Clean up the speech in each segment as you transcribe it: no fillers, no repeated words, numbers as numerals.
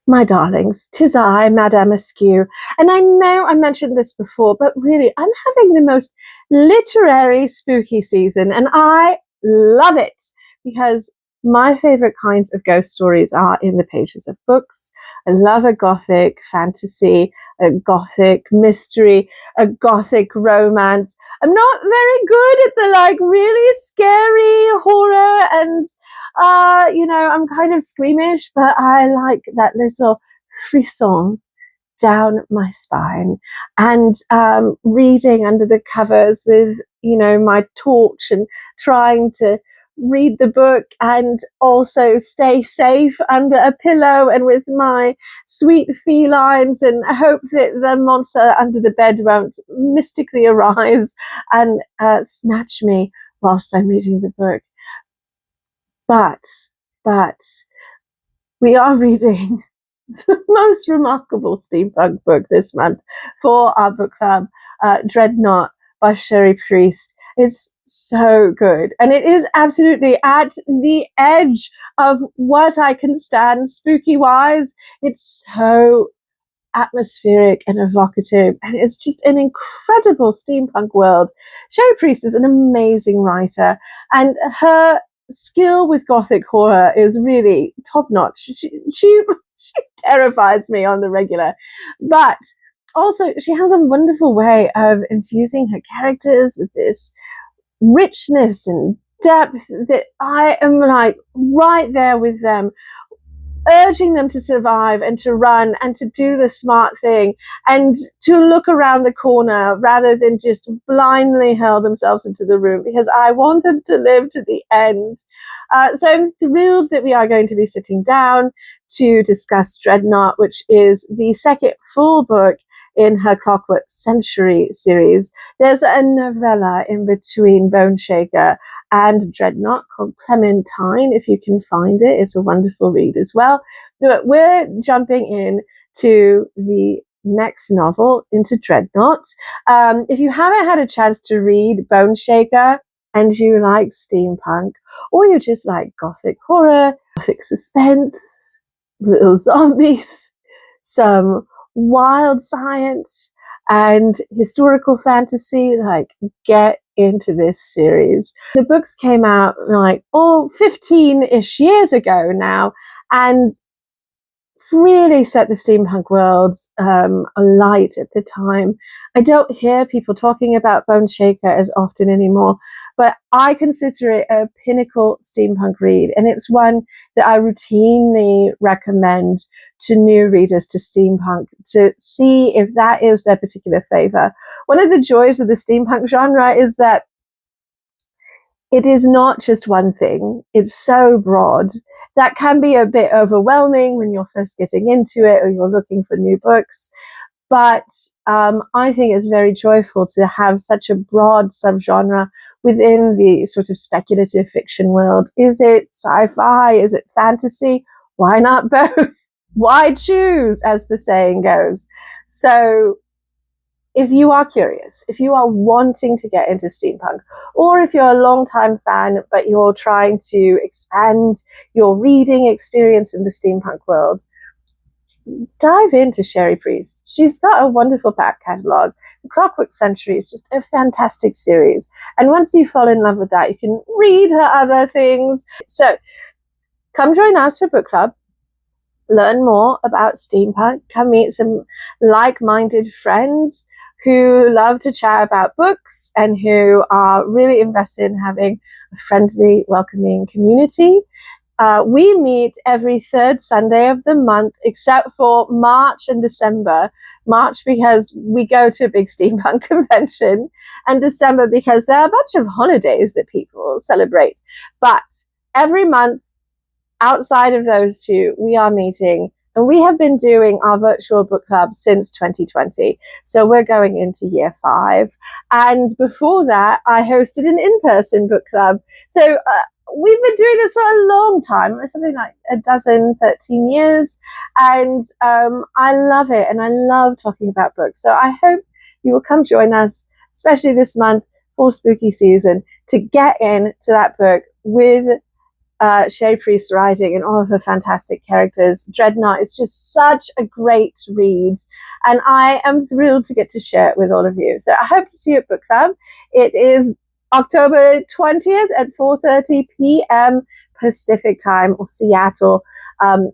My darlings, 'tis I, Madame Askew, and I know I mentioned this before, but really, I'm having the most literary spooky season, and I love it because my favorite kinds of ghost stories are in the pages of books. I love a gothic fantasy, a gothic mystery, a gothic romance. I'm not very good at the really scary horror and I'm kind of squeamish, but I like that little frisson down my spine and reading under the covers with, my torch and trying to read the book and also stay safe under a pillow and with my sweet felines and hope that the monster under the bed won't mystically arise and snatch me whilst I'm reading the book. But we are reading the most remarkable steampunk book this month for our book club, Dreadnaught by Cherie Priest. It's so good. And it is absolutely at the edge of what I can stand spooky-wise. It's so atmospheric and evocative, and it's just an incredible steampunk world. Cherie Priest is an amazing writer, and her skill with gothic horror is really top-notch. She terrifies me on the regular, but also she has a wonderful way of infusing her characters with this richness and depth that I am right there with them, urging them to survive and to run and to do the smart thing and to look around the corner rather than just blindly hurl themselves into the room, because I want them to live to the end. So I'm thrilled that we are going to be sitting down to discuss Dreadnaught, which is the second full book in her Clockwork Century series. There's a novella in between Bone Shaker and Dreadnaught called Clementine, if you can find it. It's a wonderful read as well. But we're jumping in to the next novel, into Dreadnaught. If you haven't had a chance to read Bone Shaker and you like steampunk, or you just like gothic horror, gothic suspense, little zombies, some wild science and historical fantasy, get into this series. The books came out 15-ish years ago now, and really set the steampunk world alight at the time. I don't hear people talking about Bone Shaker as often anymore, but I consider it a pinnacle steampunk read, and it's one that I routinely recommend to new readers to steampunk to see if that is their particular flavor. One of the joys of the steampunk genre is that it is not just one thing. It's so broad. That can be a bit overwhelming when you're first getting into it or you're looking for new books. But I think it's very joyful to have such a broad subgenre within the sort of speculative fiction world. Is it sci-fi? Is it fantasy? Why not both? Why choose, as the saying goes? So if you are curious, if you are wanting to get into steampunk, or if you're a long-time fan but you're trying to expand your reading experience in the steampunk world, dive into Cherie Priest. She's got a wonderful back catalogue. The Clockwork Century is just a fantastic series. And once you fall in love with that, you can read her other things. So come join us for book club. Learn more about steampunk. Come meet some like-minded friends who love to chat about books and who are really invested in having a friendly, welcoming community. We meet every third Sunday of the month, except for March and December. March because we go to a big steampunk convention, and December because there are a bunch of holidays that people celebrate. But every month, outside of those two, we are meeting, and we have been doing our virtual book club since 2020. So we're going into year 5. And before that, I hosted an in-person book club. So we've been doing this for a long time, something like 13 years. And I love it. And I love talking about books. So I hope you will come join us, especially this month for spooky season, to get into that book with Cherie Priest writing and all of her fantastic characters. Dreadnaught is just such a great read, and I am thrilled to get to share it with all of you. So I hope to see you at book club. It is October 20th at 4:30 p.m. Pacific time, or Seattle,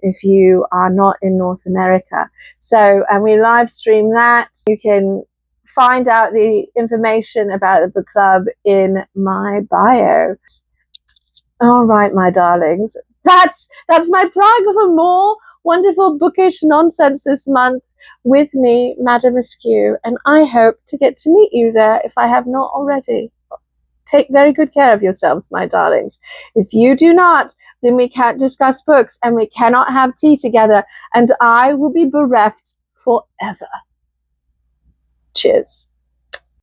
if you are not in North America. So, and we live stream that. You can find out the information about the book club in my bio. All right, my darlings. That's my plug for more wonderful bookish nonsense this month with me, Madame Askew, and I hope to get to meet you there if I have not already. Take very good care of yourselves, my darlings. If you do not, then we can't discuss books and we cannot have tea together, and I will be bereft forever. Cheers.